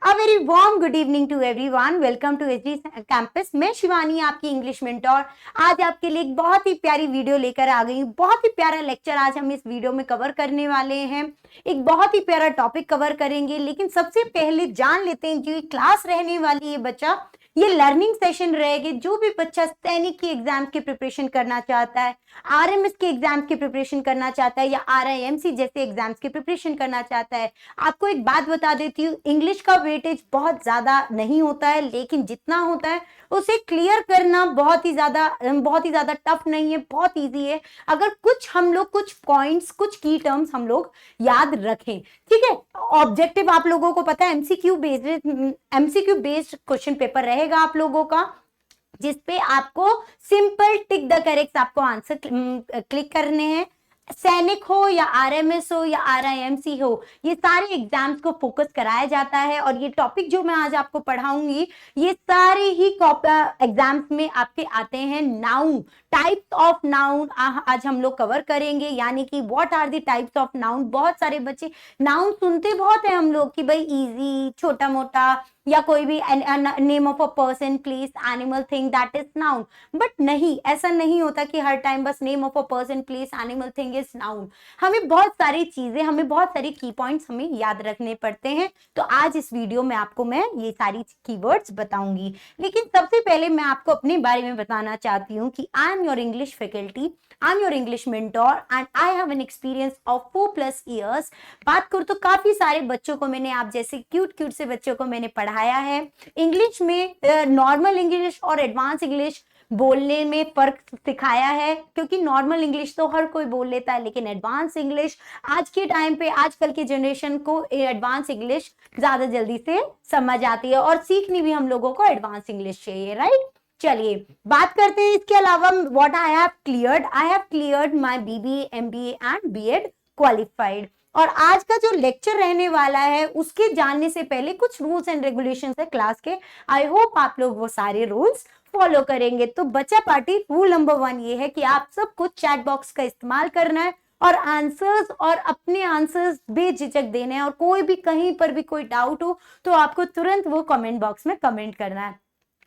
A very warm good evening to everyone. Welcome to HD campus. मैं शिवानी, आपकी English mentor, आज आपके लिए एक बहुत ही प्यारी वीडियो लेकर आ गई हूँ। बहुत ही प्यारा लेक्चर आज हम इस वीडियो में कवर करने वाले हैं। एक बहुत ही प्यारा टॉपिक कवर करेंगे, लेकिन सबसे पहले जान लेते हैं जो ये क्लास रहने वाली है बच्चा, ये लर्निंग सेशन रहेगी। जो भी बच्चा सैनिक की एग्जाम की प्रिपरेशन करना चाहता है, आरएमएस के एग्जाम की प्रिपरेशन करना चाहता है, या आरआईएमसी जैसे एग्जाम्स की प्रिपरेशन करना चाहता है, आपको एक बात बता देती हूँ, इंग्लिश का वेटेज बहुत ज्यादा नहीं होता है, लेकिन जितना होता है उसे क्लियर करना बहुत ही ज्यादा टफ नहीं है, बहुत इजी है। अगर कुछ पॉइंट्स, कुछ की टर्म्स हम लोग याद रखें, ठीक है। ऑब्जेक्टिव आप लोगों को पता है एमसीक्यू बेस्ड क्वेश्चन पेपर रहेगा आप लोगों का, जिसपे आपको सिंपल टिक द करेक्ट आपको आंसर क्लिक करने हैं। सैनिक हो या आरएमएस हो या आरआईएमसी हो, ये सारे एग्जाम्स को फोकस कराया जाता है। और ये टॉपिक जो मैं आज आपको पढ़ाऊंगी, ये सारे ही एग्जाम्स में आपके आते हैं। नाउन, टाइप्स ऑफ नाउन आज हम लोग कवर करेंगे, यानी कि what are the types of noun. बहुत सारे बच्चे नाउन सुनते बहुत है हम लोग कि भाई इजी, छोटा मोटा, या कोई भी name of a person, place, animal, thing, that is noun. But नहीं, ऐसा नहीं होता कि हर टाइम बस name of a person, place, animal, thing is noun. हमें बहुत सारी चीजें, हमें बहुत सारी की पॉइंट्स हमें याद रखने पड़ते हैं। तो आज इस वीडियो में आपको मैं ये सारी कीवर्ड्स बताऊंगी, लेकिन सबसे पहले मैं आपको अपने बारे में बताना चाहती हूँ कि I am your English faculty, I am your English mentor and I have an experience of 4+ years. बात करूँ तो काफी सारे बच्चों को मैंने, आप जैसे क्यूट से बच्चों को मैंने पढ़ाया है इंग्लिश में। नॉर्मल इंग्लिश और एडवांस इंग्लिश बोलने में फर्क सिखाया है, क्योंकि नॉर्मल इंग्लिश तो हर कोई बोल लेता है, लेकिन एडवांस इंग्लिश आज के टाइम पे, आजकल के जनरेशन को एडवांस इंग्लिश ज्यादा जल्दी से समझ आती है, और सीखनी भी हम लोगों को एडवांस इंग्लिश चाहिए, राइट। चलिए बात करते हैं इसके अलावा what I have cleared my BBA, MBA and BEd qualified. और आज का जो लेक्चर रहने वाला है उसके जानने से पहले कुछ रूल्स एंड रेगुलेशंस है क्लास के। आई होप आप लोग वो सारे रूल्स फॉलो करेंगे। तो बच्चा पार्टी, रूल नंबर 1 ये है कि आप सबको चैट बॉक्स का इस्तेमाल करना है और आंसर्स, और अपने आंसर्स बेझिझक देने हैं, और कोई भी कहीं पर भी कोई डाउट हो तो आपको तुरंत वो कमेंट बॉक्स में कमेंट करना है।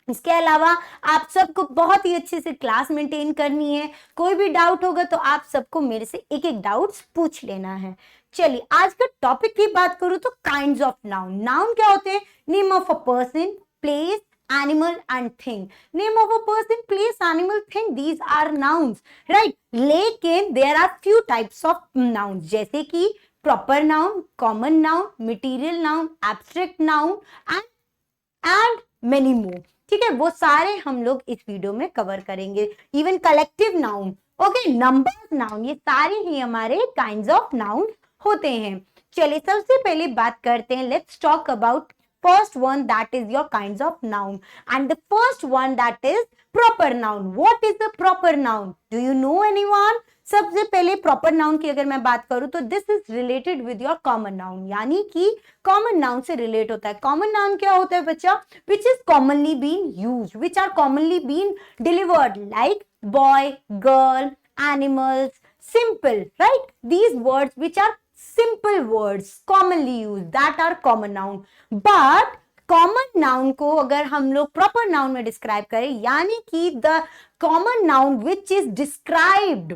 इसके अलावा आप सबको बहुत ही अच्छे से क्लास मेंटेन करनी है। कोई भी डाउट होगा तो आप सबको मेरे से एक एक डाउट्स पूछ लेना है। चलिए आज का टॉपिक की बात करूं तो काइंड्स ऑफ नाउन। नाउन क्या होते हैं? Name of a person, place, animal and thing. Name of a person, place, animal, thing, these are nouns, right. लेकिन there are few types of nouns, जैसे कि proper noun, common noun, material noun, abstract noun and many more. ठीक है, वो सारे हम लोग इस वीडियो में कवर करेंगे। Even collective noun, okay, number noun, ये सारे ही हमारे काइंड्स ऑफ नाउन होते हैं। चलिए सबसे पहले बात करते हैं, let's talk about first one, that is your kinds of noun, and the first one, that is proper noun. What is the proper noun? Do you know anyone? सबसे पहले प्रॉपर नाउन की अगर मैं बात करूं तो this is related with your common noun, यानी कि कॉमन नाउन से रिलेट होता है। कॉमन नाउन क्या होता है बच्चा? Which is commonly been use, which are commonly been delivered, like boy, girl, animals, simple, right. These words which are simple words commonly used, that are common noun. But common noun को अगर हम लोग proper noun में describe करें, यानी कि the common noun which is described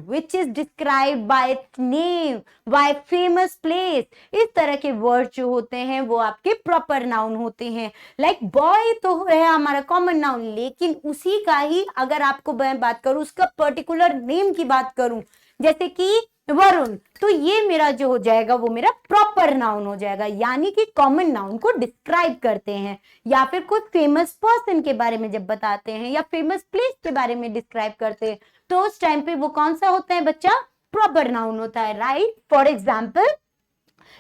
by its name, by famous place, इस तरह के words जो होते हैं वो आपके proper noun होते हैं। Like boy तो है हमारा common noun, लेकिन उसी का ही अगर आपको मैं बात करूं, उसका particular name की बात करूं, जैसे कि वरुण, तो ये मेरा जो हो जाएगा वो मेरा प्रॉपर नाउन हो जाएगा, यानी कि कॉमन नाउन को डिस्क्राइब करते हैं, या फिर कुछ फेमस पर्सन के बारे में जब बताते हैं, या फेमस प्लेस के बारे में डिस्क्राइब करते हैं, तो उस टाइम पे वो कौन सा होता है बच्चा? प्रॉपर नाउन होता है, right. For example,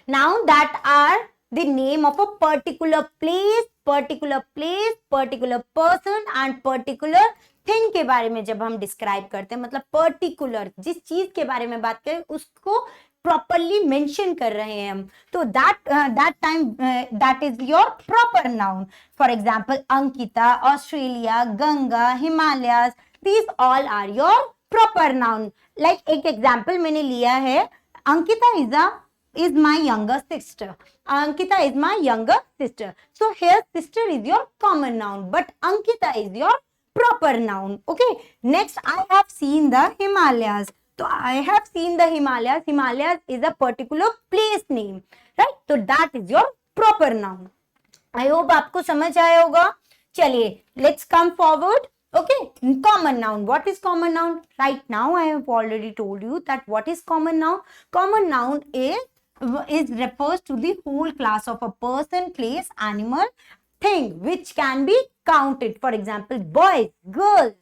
noun that are the name of a particular place, particular person and particular thing के बारे में जब हम डिस्क्राइब करते हैं, मतलब पर्टिकुलर जिस चीज के बारे में बात करें उसको प्रॉपरली मेंशन कर रहे हैं हम, तो that is your proper noun. For example, Ankita, Australia, Ganga, Himalayas, these all are your proper noun. Like एक एग्जांपल मैंने लिया है, Ankita is my younger sister, Ankita is my younger sister. So here sister is your common noun, but Ankita is your proper noun. Okay, next I have seen the Himalayas. So I have seen the Himalayas. Himalayas is a particular place name, right? So that is your proper noun. I hope आपको समझ आया होगा. चलिए, let's come forward. Okay, common noun. What is common noun? Right now I have already told you that what is common noun. Common noun is refers to the whole class of a person, place, animal, thing which can be counted. For example, boys, girls,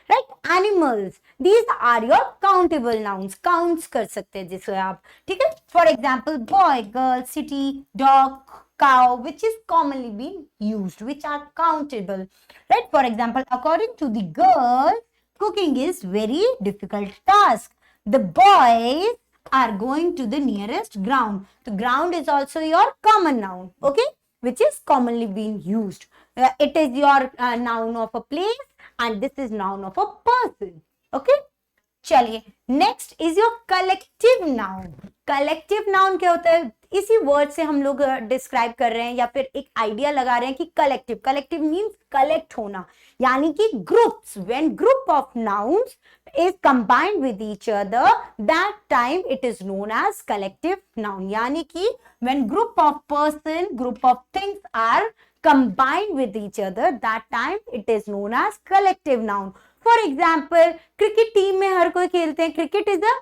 right? Animals. These are your countable nouns. Counts कर सकते हैं जिसे आप, ठीक है? For example, boy, girl, city, dog, cow, which is commonly being used, which are countable, right? For example, according to the girl, cooking is very difficult task. The boys are going to the nearest ground. The ground is also your common noun, okay, which is commonly being used. It is your noun of a place, and this is noun of a person, okay. चलिए, next is your collective noun. Collective noun क्या होता है? इसी word से हम लोग describe कर रहे हैं या फिर एक आइडिया लगा रहे हैं कि कलेक्टिव. कलेक्टिव मीन्स कलेक्ट होना, यानी कि groups. When group of nouns is combined with each other, that time it is known as collective noun. यानी कि when group of person, group of things are combined with each other, that time it is known as collective noun. For example, cricket team में हर कोई खेलते हैं. Cricket is a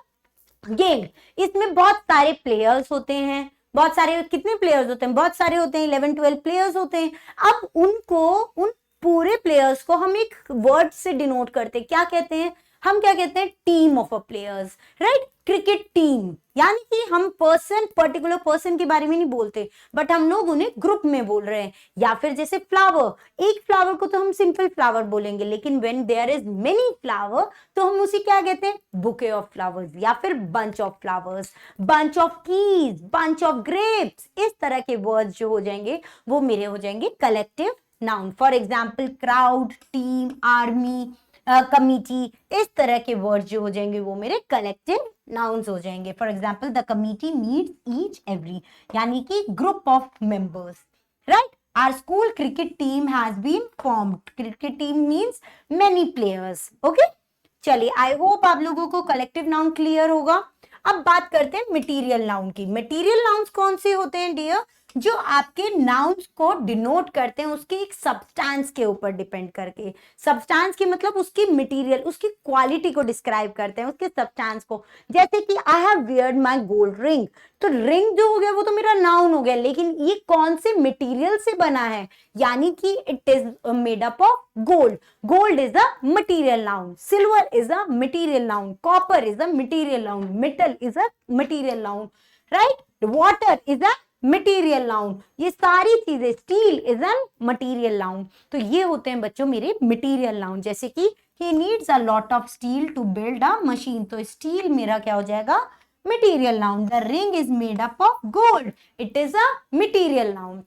game. इसमें बहुत सारे players होते हैं. बहुत सारे, कितने प्लेयर्स होते हैं? बहुत सारे होते हैं. 11-12 प्लेयर्स होते हैं. अब उनको, उन पूरे प्लेयर्स को हम एक वर्ड से डिनोट करते हैं. क्या कहते हैं? हम क्या कहते हैं? Team of a players, right? Cricket team. यानी कि हम पर्सन, पर्टिकुलर पर्सन के बारे में नहीं बोलते, बट हम लोग उन्हें ग्रुप में बोल रहे हैं. या फिर जैसे फ्लावर, एक फ्लावर को तो हम सिंपल फ्लावर बोलेंगे, लेकिन when there is many flower तो हम उसे क्या कहते हैं? बुके ऑफ फ्लावर्स, या फिर bunch of flowers, bunch of keys, bunch of grapes. इस तरह के वर्ड्स जो हो जाएंगे वो मेरे हो जाएंगे collective noun. For example, crowd, team, army, committee. इस तरह के वर्ड्स जो हो जाएंगे वो मेरे कलेक्टिव नाउन्स हो जाएंगे. For example, the committee meets each every, यानी कि group of members, right? Our school cricket team has been formed. Cricket team means many players, okay. चलिए, आई होप आप लोगों को कलेक्टिव नाउन क्लियर होगा. अब बात करते हैं मटेरियल नाउन की. मटेरियल नाउन्स कौन से होते हैं डियर? जो आपके नाउन्स को डिनोट करते हैं उसके एक सब्सटेंस के ऊपर डिपेंड करके. सब्सटेंस की मतलब उसकी मटेरियल, उसकी क्वालिटी को डिस्क्राइब करते हैं, उसके सब्सटेंस को. जैसे कि I have weird my gold ring. तो रिंग जो हो गया वो तो मेरा नाउन हो गया, लेकिन ये कौन से मटेरियल से बना है? यानी कि it is made up of gold. Gold is a material noun. Silver is a material noun. Copper is a material noun. Metal is a material noun, right? Water is a material noun. ये सारी चीजें, steel is an material noun. तो ये होते हैं बच्चों मेरे material noun. जैसे कि he needs a lot of steel to build a machine. तो स्टील मेरा क्या हो जाएगा? Material noun. The ring is made up of gold. It is a material noun.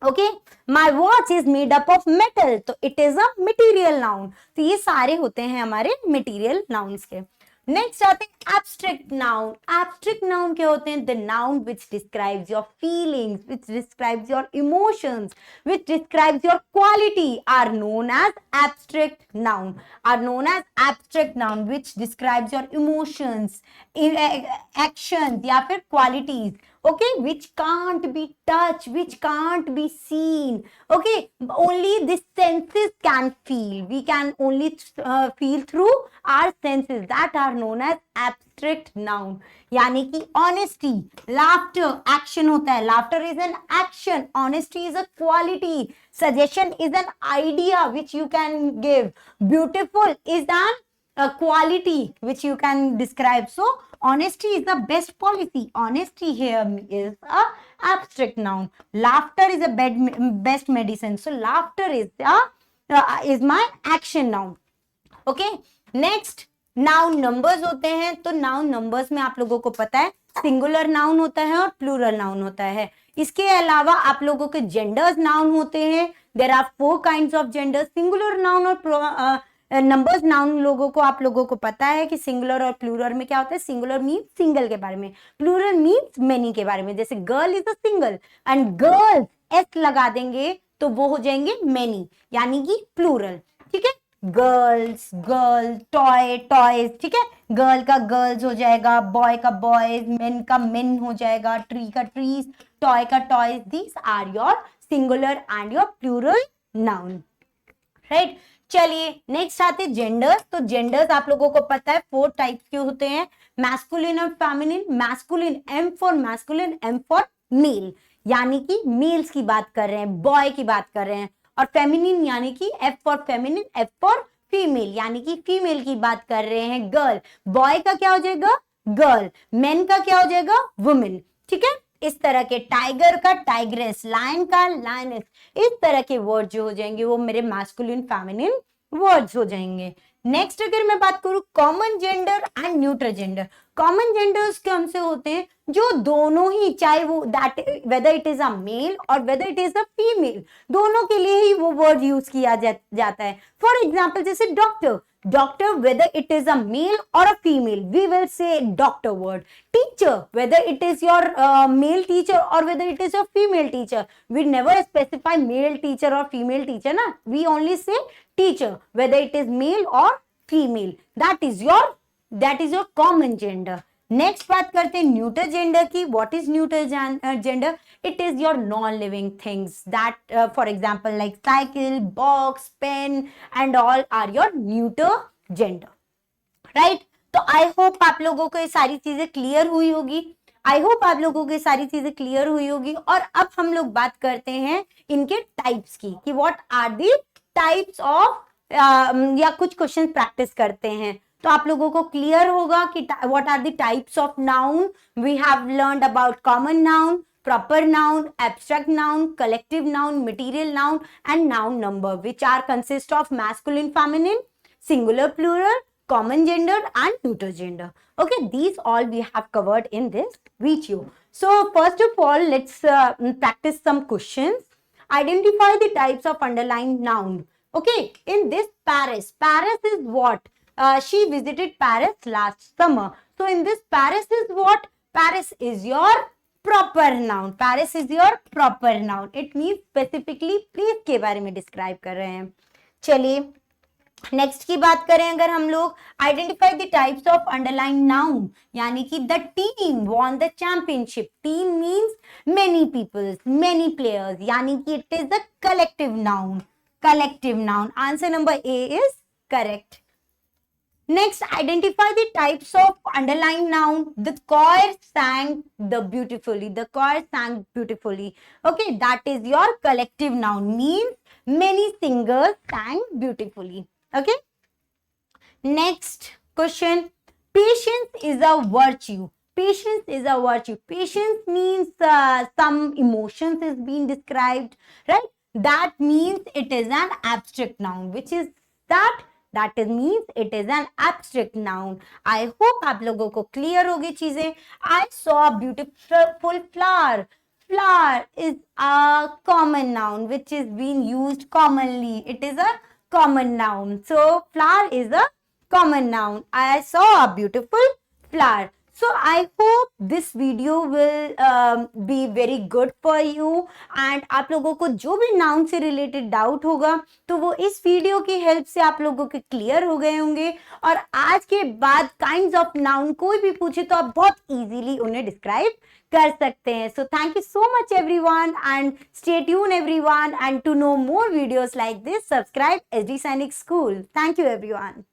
Okay, my watch is made up of metal. तो it is a material noun. तो ये सारे होते हैं हमारे मटेरियल नाउन्स के. नेक्स्ट आते हैं एब्स्ट्रैक्ट नाउन. एब्स्ट्रैक्ट नाउन क्या होते हैं? The noun which describes your feelings, which describes your emotions, which describes your quality are known as abstract noun. Are known as abstract noun which describes your emotions, actions या फिर qualities. Okay, which can't be touched, which can't be seen. Okay, only the senses can feel. We can only feel through our senses. That are known as abstract noun. यानी कि honesty, laughter, action होता है. Laughter is an action. Honesty is a quality. Suggestion is an idea which you can give. Beautiful is an a quality which you can describe. So honesty is the best policy. Honesty here is a abstract noun. Laughter is a best medicine. So laughter is my action noun. Okay, next noun numbers होते हैं. तो noun numbers में आप लोगों को पता है singular noun होता है और प्लूरल नाउन होता है. इसके अलावा आप लोगों के जेंडर्स नाउन होते हैं. There are 4 kinds of genders. Singular noun और नंबर्स नाउन लोगों को, आप लोगों को पता है कि सिंगुलर और प्लूरल में क्या होता है। सिंगुलर मीन्स सिंगल के बारे में, प्लूरल मीन्स मेनी के बारे में। जैसे girl is a single and girls S लगा देंगे तो वो हो जाएंगे मेनी, यानी कि प्लूरल। ठीक है, गर्ल्स गर्ल, टॉय टॉयज, ठीक है, गर्ल का गर्ल्स हो जाएगा, बॉय का बॉयज, मेन का मेन हो जाएगा, ट्री का ट्रीज, टॉय का toys. These are your singular and your plural noun, right. चलिए नेक्स्ट आते जेंडर्स। तो जेंडर्स आप लोगों को पता है 4 टाइप्स के होते हैं, मैस्कुलिन और feminine. Masculine M for masculine, M for male, यानी कि मेल्स की बात कर रहे हैं, बॉय की बात कर रहे हैं। और फेमिनिन यानी कि F for feminine, F for female, यानी कि फीमेल की बात कर रहे हैं, गर्ल। बॉय का क्या हो जाएगा, गर्ल। मेन का क्या हो जाएगा, वुमेन। ठीक है, इस तरह के, टाइगर का टाइग्रेस, लायन का लायनेस, इस तरह के वर्ड जो हो जाएंगे वो मेरे मैस्कुलिन फेमिनिन वर्ड्स हो जाएंगे। नेक्स्ट अगर मैं बात करूं common gender and neutral gender. Common genders कौन से होते हैं, जो दोनों ही, चाहे वो that whether it is a male और whether it is a female, दोनों के लिए ही वो वर्ड यूज किया जाता है। फॉर एग्जाम्पल जैसे doctor, doctor whether it is a male or a female we will say doctor word. Teacher whether it is your male teacher or whether it is your female teacher, we never specify male teacher or female teacher na, we only say teacher whether it is male or female, that is your common gender. Next बात करते हैं neutral gender की। What is neutral gender, it is your non living things that for example like cycle, box, pen and all are your neutral gender, right. तो I hope आप लोगों को ये सारी चीजें क्लियर हुई होगी, आई होप आप लोगों को ये सारी चीजें क्लियर हुई होगी। और अब हम लोग बात करते हैं इनके टाइप्स की, कि what are the types of, या कुछ क्वेश्चन प्रैक्टिस करते हैं। तो आप लोगों को क्लियर होगा कि what are the types of noun. We have learned about common noun, proper noun, abstract noun, collective noun, material noun and noun number, which are consist of masculine, feminine, singular, plural, common gender and neutral gender. Okay, these all we have covered in this video. So first of all, let's practice some questions. Identify the types of underlined noun. Okay, in this Paris, Paris is what? She visited Paris last summer. So in this Paris is what? Paris is your proper noun. Paris is your proper noun. It means specifically place के बारे में describe कर रहे हैं। चलिए next की बात करें अगर हम लोग, identify the types of underline noun, यानी कि the team won the championship. Team means many peoples, many players, यानी कि it is the collective noun, collective noun. Answer number A is correct. Next, identify the types of underlined noun. The choir sang the beautifully. The choir sang beautifully. Okay, that is your collective noun. Means many singers sang beautifully. Okay. Next question. Patience is a virtue. Patience is a virtue. Patience means some emotions is being described, right? That means it is an abstract noun. Which is that? That means it is an abstract noun. I hope आप लोगों को clear होगी चीजें। I saw a beautiful flower. Flower is a common noun which is being used commonly. It is a common noun. So flower is a common noun. I saw a beautiful flower. So I hope this video will be very good for you. And आप लोगों को जो भी noun से related doubt होगा तो वो इस वीडियो की हेल्प से आप लोगों के क्लियर हो गए होंगे। और आज के बाद काइंड्स ऑफ नाउन कोई भी पूछे तो आप बहुत इजीली उन्हें डिस्क्राइब कर सकते हैं। So thank you so much everyone and stay tuned everyone, and to know more videos like this subscribe SD Sainik School. Thank you everyone.